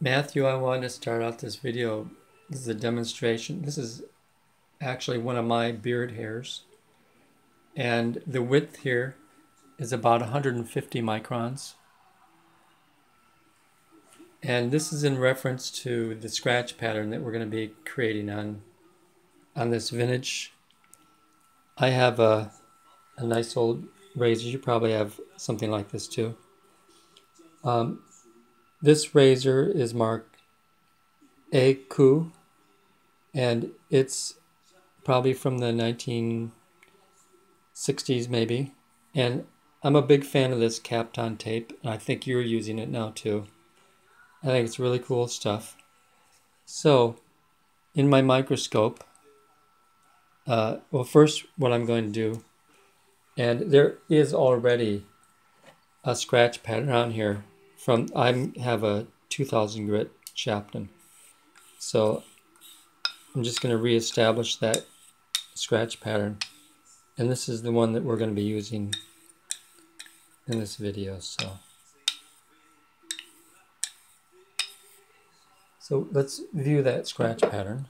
Matthew, I wanted to start out this video. This is a demonstration. This is actually one of my beard hairs. And the width here is about 150 microns. And this is in reference to the scratch pattern that we're going to be creating on this vintage. I have a nice old razor. You probably have something like this too. This razor is marked Okudo, and it's probably from the 1960s maybe. And I'm a big fan of this Kapton tape, and I think you're using it now too. I think it's really cool stuff. So, in my microscope, well, first what I'm going to do, and there is already a scratch pattern on here from, I have a 2000 grit Shapton. So I'm just going to reestablish that scratch pattern. And this is the one that we're going to be using in this video. So let's view that scratch pattern.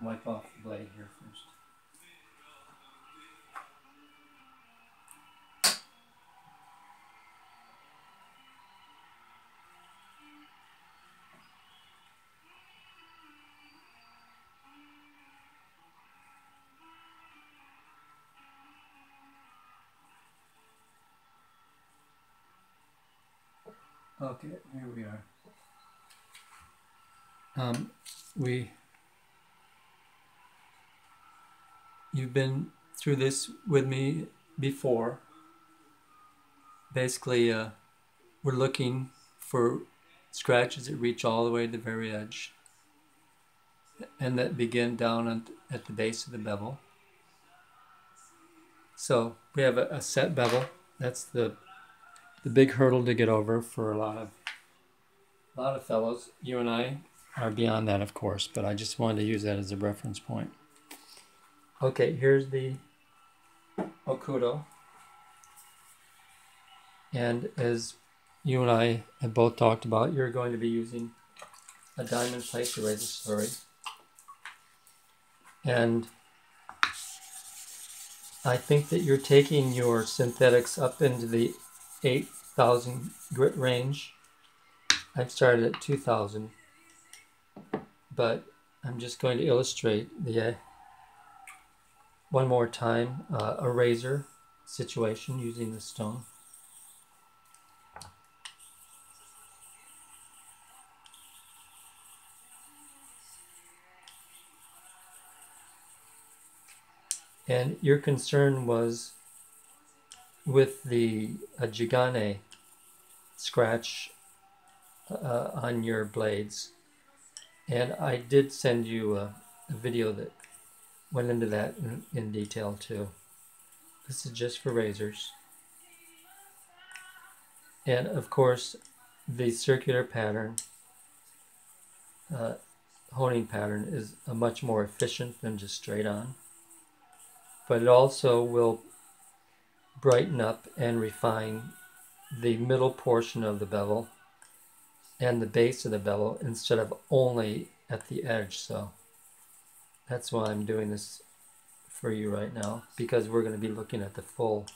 Wipe off the blade here first. Okay, here we are. You've been through this with me before. Basically, we're looking for scratches that reach all the way to the very edge and that begin down at the base of the bevel. So we have a set bevel. That's the big hurdle to get over for a lot of fellows. You and I are beyond that, of course, but I just wanted to use that as a reference point. Okay, here's the Okudo. And as you and I have both talked about, you're going to be using a diamond plate to raise a slurry. And I think that you're taking your synthetics up into the 8,000 grit range. I've started at 2,000, but I'm just going to illustrate the one more time a razor situation using the stone. And your concern was with the Jigane scratch on your blades. And I did send you a video that went into that in detail too. This is just for razors. And of course, the circular pattern, honing pattern, is a much more efficient than just straight on. But it also will brighten up and refine the middle portion of the bevel and the base of the bevel instead of only at the edge. So that's why I'm doing this for you right now, because we're going to be looking at the full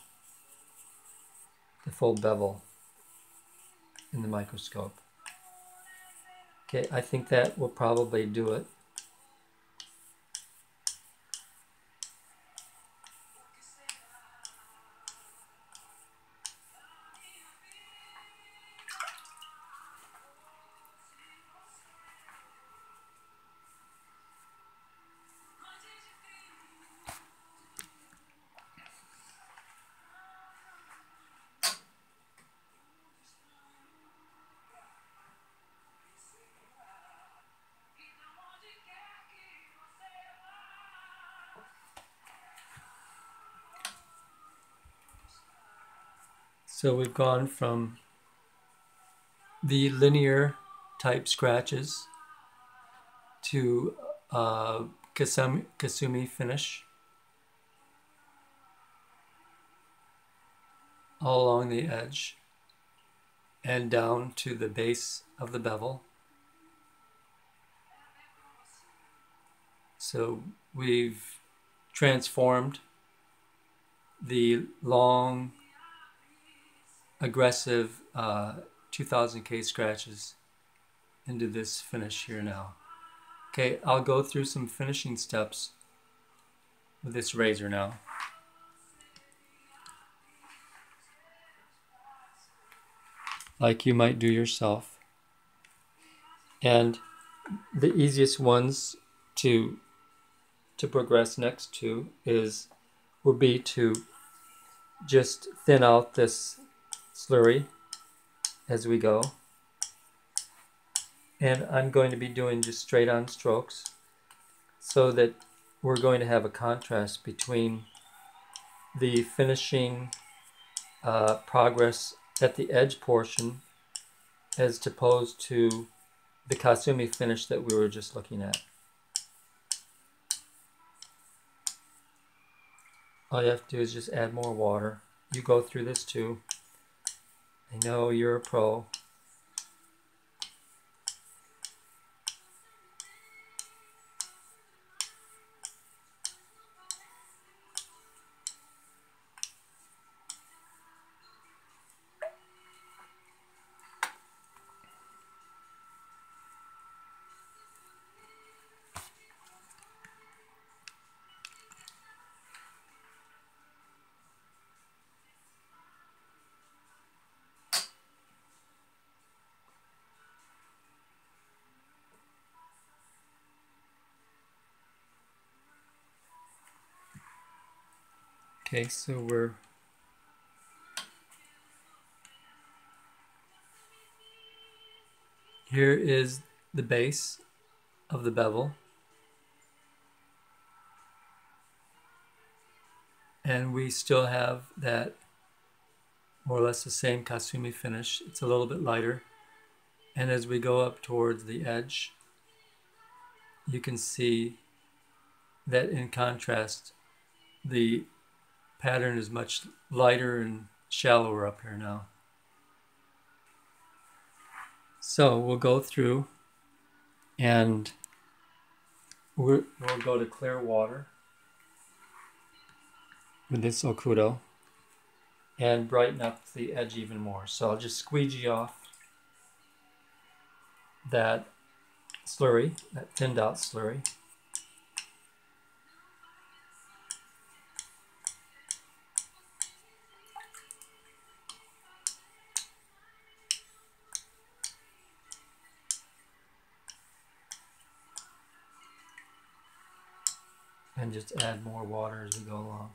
bevel in the microscope. Okay, I think that will probably do it. So we've gone from the linear type scratches to Kasumi finish. all along the edge and down to the base of the bevel. So we've transformed the long, aggressive 2000K scratches into this finish here now. Okay, I'll go through some finishing steps with this razor now. Like you might do yourself. And the easiest ones to progress next to would be to just thin out this slurry as we go. And I'm going to be doing just straight on strokes so that we're going to have a contrast between the finishing progress at the edge portion as opposed to the Kasumi finish that we were just looking at. All you have to do is just add more water. You go through this too. I know you're a pro. Okay, so here is the base of the bevel. And we still have that more or less the same Kasumi finish. It's a little bit lighter. And as we go up towards the edge, you can see that in contrast, the pattern is much lighter and shallower up here now. So we'll go through and we'll go to clear water with this Okudo and brighten up the edge even more. So I'll just squeegee off that slurry, that thinned out slurry. And just add more water as we go along.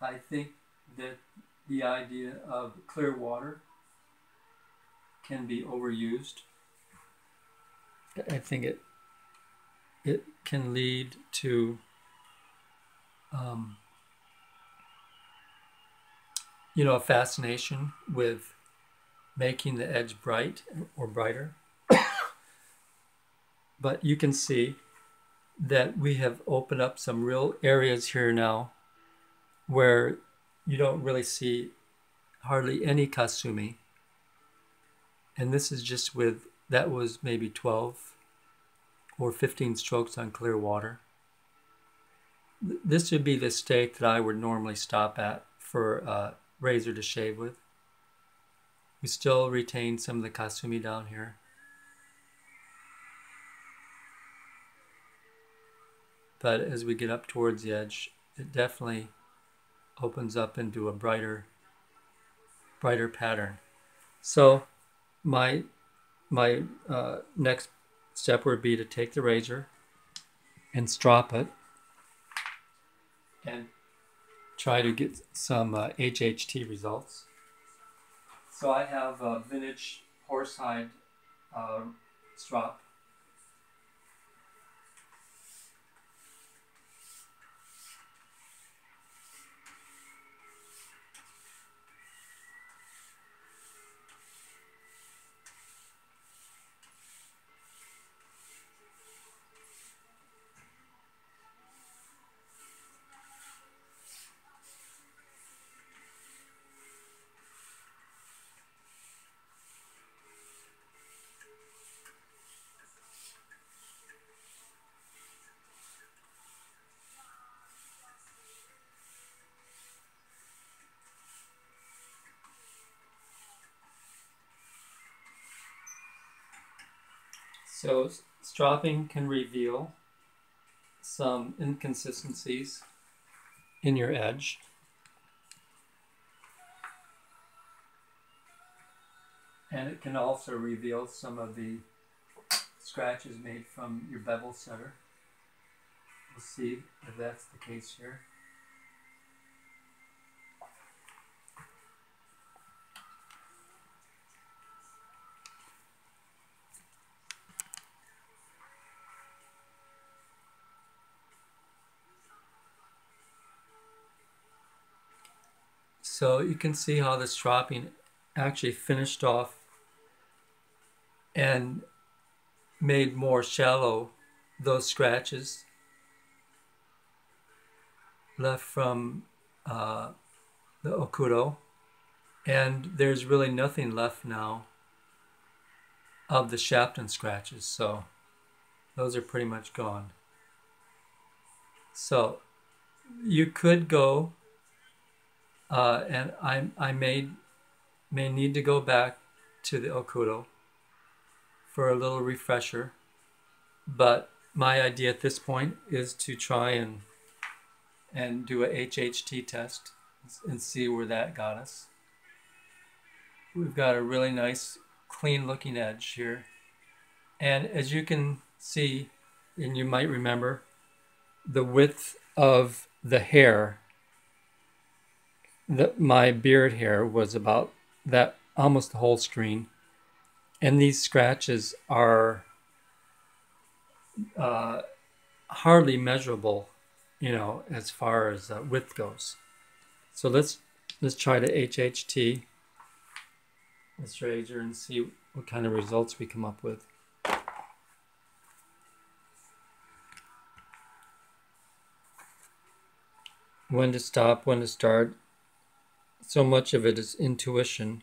I think that the idea of clear water can be overused. I think it can lead to a fascination with making the edge bright or brighter. But you can see that we have opened up some real areas here now where you don't really see hardly any Kasumi. And this is just that was maybe 12 or 15 strokes on clear water. This would be the stake that I would normally stop at for a razor to shave with. We still retain some of the Kasumi down here. But as we get up towards the edge, it definitely opens up into a brighter pattern. So my next step would be to take the razor and strop it and try to get some HHT results. So I have a vintage horsehide strop. So stropping can reveal some inconsistencies in your edge. And it can also reveal some of the scratches made from your bevel setter. We'll see if that's the case here. So you can see how the stropping actually finished off and made more shallow those scratches left from the Okudo. And there's really nothing left now of the Shapton scratches, so those are pretty much gone. So you could go, and I may need to go back to the Okudo for a little refresher, but my idea at this point is to try and do a HHT test and see where that got us. We've got a really nice clean looking edge here, and as you can see, and you might remember, the width of the hair, my beard hair, was about that, almost the whole screen, and these scratches are hardly measurable, you know, as far as width goes. So let's try to HHT this razor and see what kind of results we come up with. When to stop, when to start. So much of it is intuition,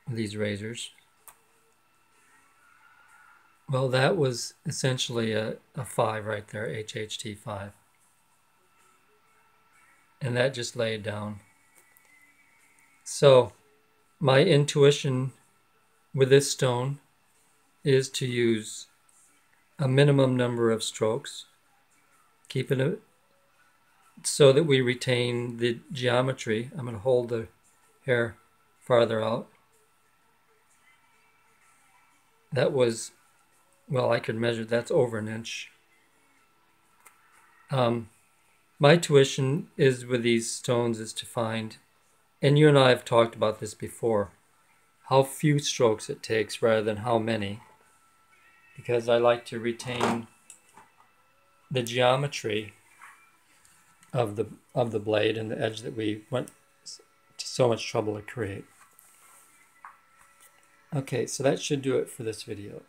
these razors. Well, that was essentially a 5 right there, HHT 5. And that just laid down. So my intuition with this stone is to use a minimum number of strokes, keeping it so that we retain the geometry. I'm going to hold the hair farther out. That was, well, I could measure, that's over an inch. My tuition is with these stones is to find, and you and I have talked about this before, how few strokes it takes rather than how many, because I like to retain the geometry of the blade and the edge that we went to so much trouble to create. Okay, so that should do it for this video.